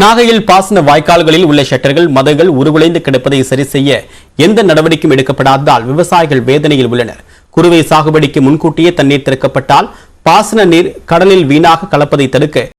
நாகையில் பாசன வாய்க்கால்களில் உள்ள ஷட்டர்கள் மதகுகள் உருகுலைந்து கிடப்பதை சரி செய்ய எந்த நடவடிக்கையும் எடுக்கப்படாததால் விவசாயிகள் வேதனையில் உள்ளனர். குறுவை சாகுபடிக்கு முன்கூட்டியே தண்ணீர் திறக்கப்பட்டால் பாசன நீர் கடலில் வீணாக கலப்பதை தடுக்க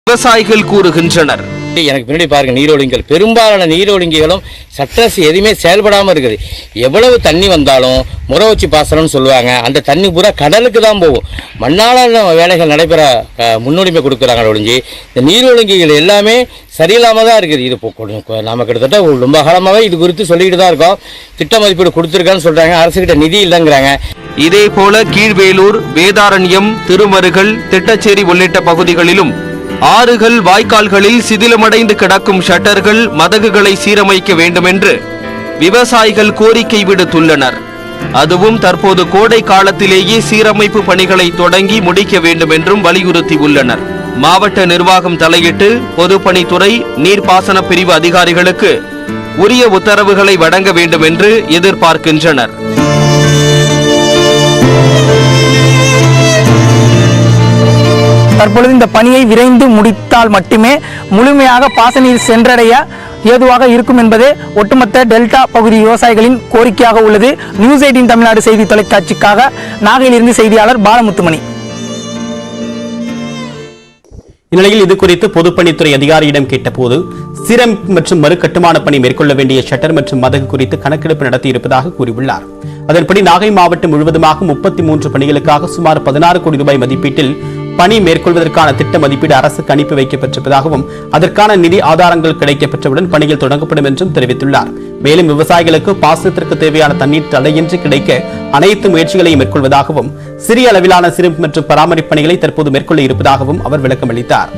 விவசாயிகள் கூறுகின்றனர். எனக்கு பின்னாடி பாருங்க, நீரோலிங்கள் பெரும்பாலான நீரோலிங்களும் சட்டரசு எதுவுமே செயல்படாமல் இருக்குது. எவ்வளவு தண்ணி வந்தாலும் முறை வச்சு பாசனம்னு சொல்லுவாங்க. அந்த தண்ணி பூரா கடலுக்கு தான் போகும். மண்ணாலான வேலைகள் நடைபெற முன்னுரிமை கொடுக்குறாங்க ஒழிஞ்சு இந்த நீரோலிங்கிகள் எல்லாமே சரியில்லாமல் தான் இருக்குது. இது நம்ம கிட்டத்தட்ட ரொம்ப காலமாகவே இது குறித்து சொல்லிக்கிட்டு தான் இருக்கோம். திட்ட மதிப்பீடு கொடுத்துருக்கான்னு சொல்கிறாங்க. அரசுக்கிட்ட நிதி இல்லைங்கிறாங்க. இதே போல கீழ்வேலூர், வேதாரண்யம், திருமருகல், திட்டச்சேரி உள்ளிட்ட பகுதிகளிலும் ஆறுகள், வாய்க்கால்களில் சிதிலமடைந்து கிடக்கும் ஷட்டர்கள், மதகுகளை சீரமைக்க வேண்டும் என்று விவசாயிகள் கோரிக்கை விடுத்துள்ளனர். அதுவும் தற்போது கோடை காலத்திலேயே சீரமைப்பு பணிகளை தொடங்கி முடிக்க வேண்டும் என்றும் வலியுறுத்தியுள்ளனர். மாவட்ட நிர்வாகம் தலையிட்டு பொதுப்பணித்துறை, நீர்ப்பாசன பிரிவு அதிகாரிகளுக்கு உரிய உத்தரவுகளை வழங்க வேண்டும் என்று எதிர்பார்க்கின்றனர். தற்பொழுது இந்த பணியை விரைந்து முடித்தால் மட்டுமே முழுமையாக பாசனீர் சென்றடைய ஏதுவாக இருக்கும் என்பதே ஒட்டுமொத்த டெல்டா பகுதி விவசாயிகளின் கோரிக்கையாக உள்ளது. நியூஸ் 18 தமிழ்நாடு செய்தி தொலைக்காட்சிக்காக நாகையிலிருந்து செய்தியாளர் பாலமுத்துமணி. இந்நிலையில் இது குறித்து பொதுப்பணித்துறை அதிகாரியிடம் கேட்டபோது சீரமைப்பு மற்றும் மறுகட்டுமான பணி மேற்கொள்ள வேண்டிய ஷட்டர் மற்றும் மதகு குறித்து கணக்கெடுப்பு நடத்தியிருப்பதாக கூறியுள்ளார். அதன்படி நாகை மாவட்டம் முழுவதுமாக 33 பணிகளுக்காக சுமார் 16 கோடி ரூபாய் மதிப்பீட்டில் பணி மேற்கொள்வதற்கான திட்ட மதிப்பீடு அரசுக்கு அனுப்பி வைக்கப்பட்டிருப்பதாகவும் அதற்கான நிதி ஆதாரங்கள் கிடைக்கப்பெற்றவுடன் பணிகள் தொடங்கப்படும் என்றும் தெரிவித்துள்ளார். மேலும் விவசாயிகளுக்கு பாசனத்திற்கு தேவையான தண்ணீர் தடையின்றி கிடைக்க அனைத்து முயற்சிகளையும் மேற்கொள்வதாகவும் சிறிய அளவிலான சீரமைப்பு மற்றும் பராமரிப்பு பணிகளை தற்போது மேற்கொள்ள இருப்பதாகவும் அவர் விளக்கம் அளித்தார்.